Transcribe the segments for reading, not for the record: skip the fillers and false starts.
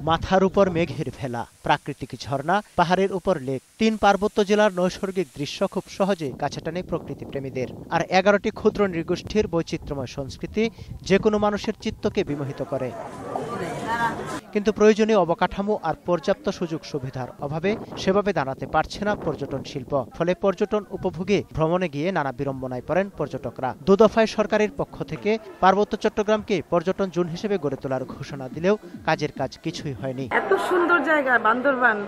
মাথার উপর মেঘের ভেলা, প্রাকৃতিক ঝর্ণা, পাহাড়ের উপর লেক, ৩ পার্বত্য জেলার নৈসর্গিক দৃশ্য খুব সহজে কাছে টানে প্রকৃতি প্রেমীদের। আর ১১টি ক্ষুদ্র নৃগোষ্ঠীর বৈচিত্র্যময় সংস্কৃতি যে কোনো মানুষের চিত্তকে বিমোহিত করে। কিন্তু প্রয়োজনীয় অবকাঠামো আর পর্যাপ্ত সুযোগ সুবিধার অভাবে সেভাবে দাঁড়াতে পারছে না পর্যটন শিল্প। ফলে পর্যটন উপভোগে ভ্রমণে গিয়ে নানা বিড়ম্বনায় পড়েন পর্যটকরা। দুদফায় সরকারের পক্ষ থেকে পার্বত্য চট্টগ্রামকে পর্যটন জোন হিসেবে গড়ে তোলার ঘোষণা দিলেও কাজের কাজ কিছুই হয়নি। এত সুন্দর জায়গা বান্দরবান,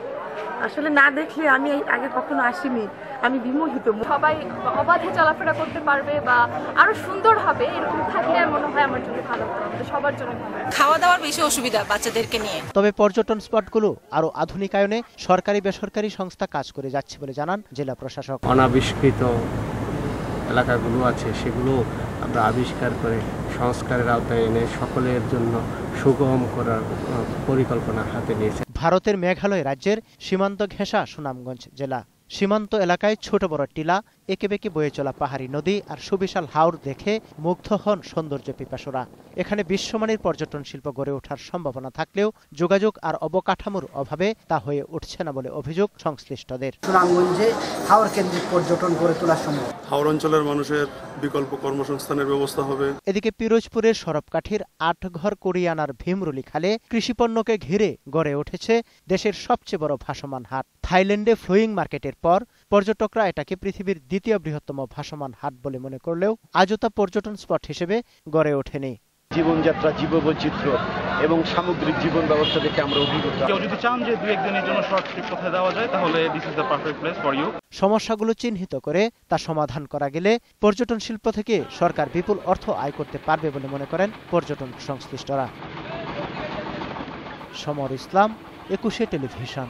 আসলে না দেখলে আমি আগে কখনো আসিনি, আমি বিমোহিত। সবাই অবাধে চলাফেরা করতে পারবে বা আরো সুন্দর হবে, এরকম থাকলে মনে হয় আমার জন্য ভালো হবে, সবার জন্য ভালো। খাওয়া দাওয়ার বেশি অসুবিধা বাচ্চাদেরকে নিয়ে। তবে পর্যটন স্পটগুলো আরো আধুনিকায়নে সরকারি বেসরকারি সংস্থা কাজ করে যাচ্ছে বলে জানান জেলা প্রশাসক। অনাবিষ্কৃত এলাকাগুলো আছে সেগুলো আমরা আবিষ্কার করে সংস্কারের আওতায় এনে সকলের জন্য সুগম করার পরিকল্পনা হাতে নিয়েছে। ভারতের মেঘালয় রাজ্যের সীমান্ত ঘেঁষা সুনামগঞ্জ জেলা। সীমান্ত এলাকায় ছোট বড় টিলা, এঁকেবেঁকে বয়ে চলা পাহাড়ি নদী আর সুবিশাল হাওর দেখে মুগ্ধ হন সৌন্দর্য পিপাসুরা। এখানে বিশ্বমানের পর্যটন শিল্প গড়ে ওঠার সম্ভাবনা থাকলেও যোগাযোগ আর অবকাঠামোর অভাবে তা হয়ে উঠছে না বলে অভিযোগ সংশ্লিষ্টদের। সুনামগঞ্জে হাওর কেন্দ্রিক পর্যটন গড়ে তোলা সম্ভব। হাওর অঞ্চলের মানুষের বিকল্প কর্মসংস্থানের ব্যবস্থা হবে। এদিকে পিরোজপুরের সরবকাঠির ৮ ঘর কোরিয়ানার ভীমরুলি খালে কৃষিপণ্যকে ঘিরে গড়ে উঠেছে দেশের সবচেয়ে বড় ভাসমান হাট। থাইল্যান্ডে ফ্লোয়িং মার্কেটের পর পর্যটকরা এটাকে পৃথিবীর দ্বিতীয় বৃহত্তম ভাসমান হাট বলে মনে করলেও আজও তা পর্যটন স্পট হিসেবে গড়ে ওঠেনি। জীবনযাত্রা, জীববৈচিত্র্য এবং সামগ্রিক জীবন ব্যবস্থা দেখে আমরা অভিভূত। কেউ যদি চান যে 2-1 দিনের জন্য শর্ট ট্রিপ কোথায় দেওয়া যায়, তাহলে this is the perfect place for you. সমস্যাগুলো চিহ্নিত করে তা সমাধান করা গেলে পর্যটন শিল্প থেকে সরকার বিপুল অর্থ আয় করতে পারবে বলে মনে করেন পর্যটন সংশ্লিষ্টরা। সমর ইসলাম, 21 টেলিভিশন।